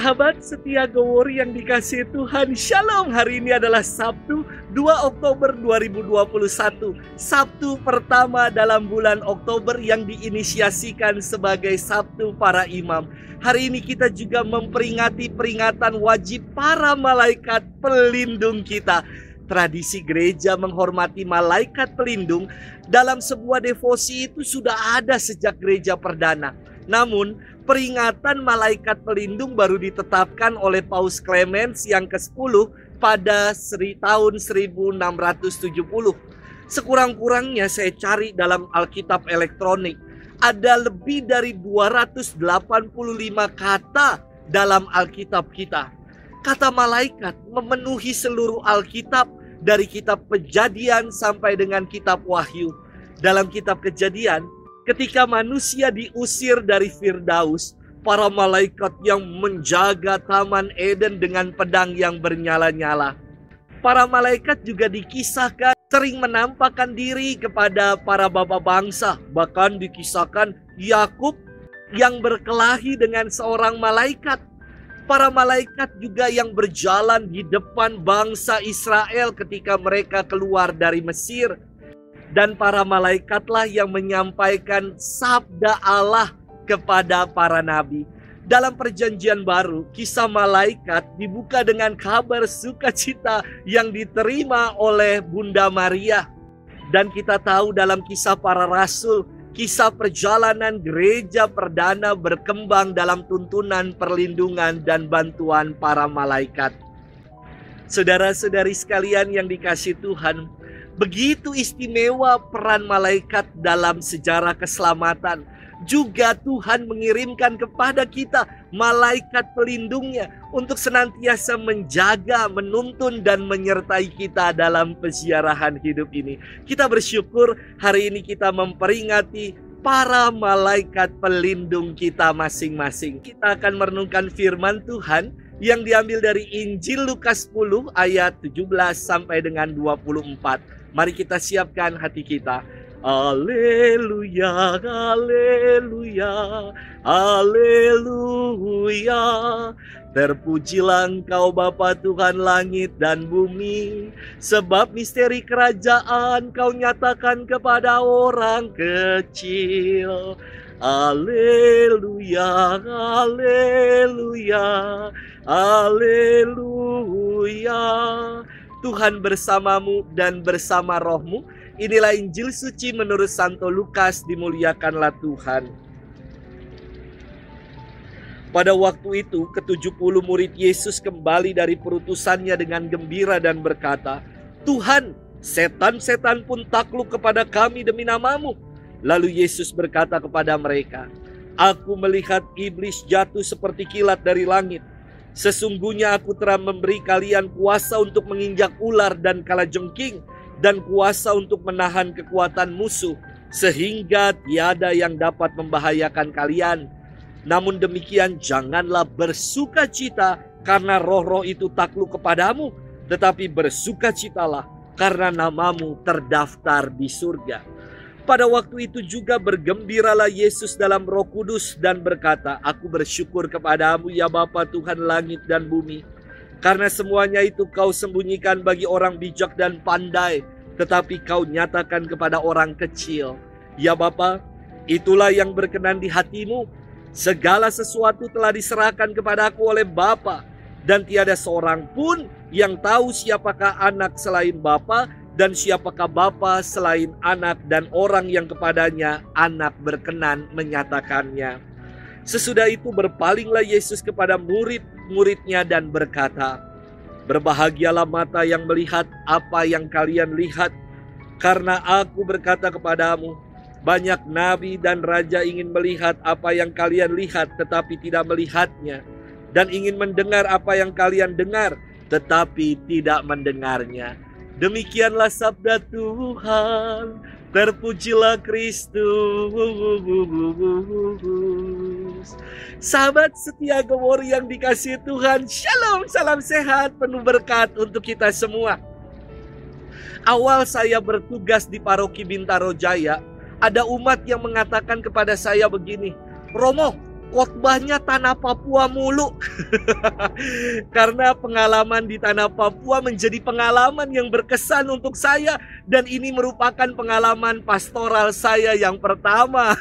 Sahabat setia Gowori yang dikasihi Tuhan, Shalom. Hari ini adalah Sabtu 2 Oktober 2021, Sabtu pertama dalam bulan Oktober yang diinisiasikan sebagai Sabtu para Imam. Hari ini kita juga memperingati peringatan wajib para malaikat pelindung kita. Tradisi gereja menghormati malaikat pelindung dalam sebuah devosi itu sudah ada sejak gereja perdana. Namun, peringatan malaikat pelindung baru ditetapkan oleh Paus Clemens yang ke-10 pada tahun 1670. Sekurang-kurangnya saya cari dalam Alkitab elektronik, ada lebih dari 285 kata dalam Alkitab kita. Kata malaikat memenuhi seluruh Alkitab dari kitab Kejadian sampai dengan kitab Wahyu. Dalam kitab Kejadian, ketika manusia diusir dari Firdaus, para malaikat yang menjaga Taman Eden dengan pedang yang bernyala-nyala. Para malaikat juga dikisahkan sering menampakkan diri kepada para bapa bangsa. Bahkan dikisahkan Yakub yang berkelahi dengan seorang malaikat. Para malaikat juga yang berjalan di depan bangsa Israel ketika mereka keluar dari Mesir. Dan para malaikatlah yang menyampaikan sabda Allah kepada para nabi. Dalam perjanjian baru, kisah malaikat dibuka dengan kabar sukacita yang diterima oleh Bunda Maria. Dan kita tahu dalam kisah para rasul, kisah perjalanan gereja perdana berkembang dalam tuntunan perlindungan dan bantuan para malaikat. Saudara-saudari sekalian yang dikasihi Tuhan, begitu istimewa peran malaikat dalam sejarah keselamatan. Juga Tuhan mengirimkan kepada kita malaikat pelindungnya untuk senantiasa menjaga, menuntun, dan menyertai kita dalam peziarahan hidup ini. Kita bersyukur hari ini kita memperingati para malaikat pelindung kita masing-masing. Kita akan merenungkan firman Tuhan yang diambil dari Injil Lukas 10 ayat 17 sampai dengan 24. Mari kita siapkan hati kita. Haleluya, haleluya, haleluya. Terpujilah Engkau Bapa Tuhan langit dan bumi, sebab misteri kerajaan Kau nyatakan kepada orang kecil. Haleluya, haleluya, haleluya. Tuhan bersamamu dan bersama rohmu. Inilah Injil suci menurut Santo Lukas, dimuliakanlah Tuhan. Pada waktu itu, ke-70 murid Yesus kembali dari perutusannya dengan gembira dan berkata, "Tuhan, setan-setan pun takluk kepada kami demi nama-Mu." Lalu Yesus berkata kepada mereka, "Aku melihat iblis jatuh seperti kilat dari langit. Sesungguhnya aku telah memberi kalian kuasa untuk menginjak ular dan kalajengking, dan kuasa untuk menahan kekuatan musuh, sehingga tiada yang dapat membahayakan kalian. Namun demikian janganlah bersukacita karena roh-roh itu takluk kepadamu, tetapi bersukacitalah karena namamu terdaftar di surga." Pada waktu itu juga bergembiralah Yesus dalam Roh Kudus dan berkata, "Aku bersyukur kepadamu ya Bapa Tuhan langit dan bumi, karena semuanya itu Kau sembunyikan bagi orang bijak dan pandai, tetapi Kau nyatakan kepada orang kecil. Ya Bapa, itulah yang berkenan di hati-Mu. Segala sesuatu telah diserahkan kepadaku oleh Bapa, dan tiada seorang pun yang tahu siapakah anak selain Bapa, dan siapakah Bapa selain anak, dan orang yang kepadanya anak berkenan menyatakannya." Sesudah itu berpalinglah Yesus kepada murid-muridnya dan berkata, "Berbahagialah mata yang melihat apa yang kalian lihat, karena aku berkata kepadamu, banyak nabi dan raja ingin melihat apa yang kalian lihat tetapi tidak melihatnya, dan ingin mendengar apa yang kalian dengar tetapi tidak mendengarnya." Demikianlah sabda Tuhan. Terpujilah Kristus. Sahabat setia Gowori yang dikasihi Tuhan, Shalom, salam sehat, penuh berkat untuk kita semua. Awal saya bertugas di Paroki Bintaro Jaya, ada umat yang mengatakan kepada saya begini, "Romo, khotbahnya tanah Papua mulu. Karena pengalaman di tanah Papua menjadi pengalaman yang berkesan untuk saya, dan ini merupakan pengalaman pastoral saya yang pertama.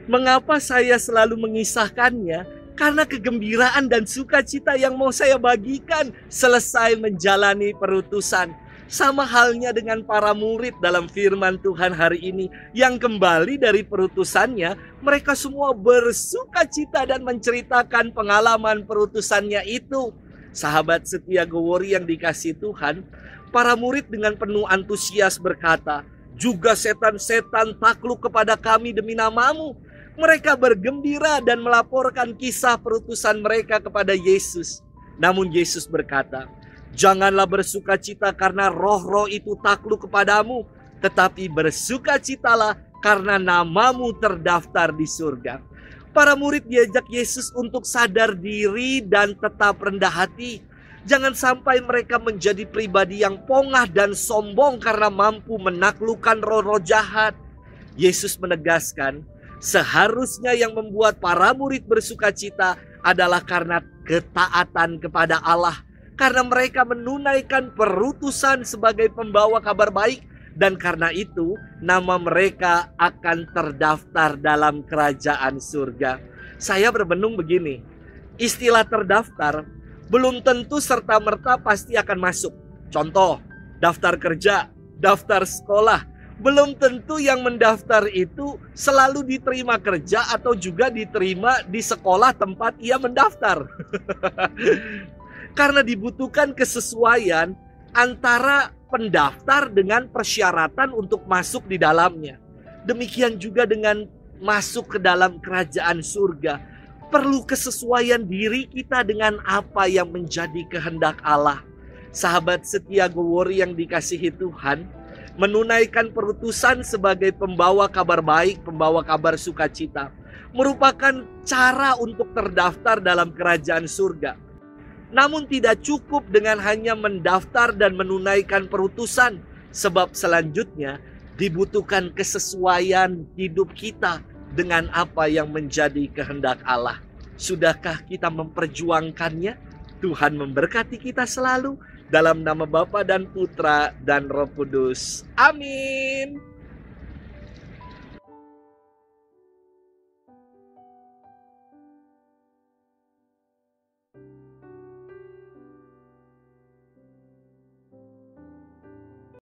Mengapa saya selalu mengisahkannya? Karena kegembiraan dan sukacita yang mau saya bagikan selesai menjalani perutusan. Sama halnya dengan para murid dalam firman Tuhan hari ini yang kembali dari perutusannya, mereka semua bersukacita dan menceritakan pengalaman perutusannya itu. Sahabat setia Gowori yang dikasihi Tuhan, para murid dengan penuh antusias berkata, "Juga setan-setan takluk kepada kami demi nama-Mu." Mereka bergembira dan melaporkan kisah perutusan mereka kepada Yesus. Namun Yesus berkata, "Janganlah bersukacita karena roh-roh itu takluk kepadamu, tetapi bersukacitalah karena namamu terdaftar di surga." Para murid diajak Yesus untuk sadar diri dan tetap rendah hati. Jangan sampai mereka menjadi pribadi yang pongah dan sombong karena mampu menaklukkan roh-roh jahat. Yesus menegaskan, seharusnya yang membuat para murid bersukacita adalah karena ketaatan kepada Allah. Karena mereka menunaikan perutusan sebagai pembawa kabar baik. Dan karena itu nama mereka akan terdaftar dalam kerajaan surga. Saya berbenung begini, istilah terdaftar belum tentu serta-merta pasti akan masuk. Contoh, daftar kerja, daftar sekolah. Belum tentu yang mendaftar itu selalu diterima kerja atau juga diterima di sekolah tempat ia mendaftar. Karena dibutuhkan kesesuaian antara pendaftar dengan persyaratan untuk masuk di dalamnya. Demikian juga dengan masuk ke dalam kerajaan surga. Perlu kesesuaian diri kita dengan apa yang menjadi kehendak Allah. Sahabat setia Gowori yang dikasihi Tuhan, menunaikan perutusan sebagai pembawa kabar baik, pembawa kabar sukacita, merupakan cara untuk terdaftar dalam kerajaan surga. Namun tidak cukup dengan hanya mendaftar dan menunaikan perutusan, sebab selanjutnya dibutuhkan kesesuaian hidup kita dengan apa yang menjadi kehendak Allah. Sudahkah kita memperjuangkannya? Tuhan memberkati kita selalu dalam nama Bapa dan Putra dan Roh Kudus. Amin.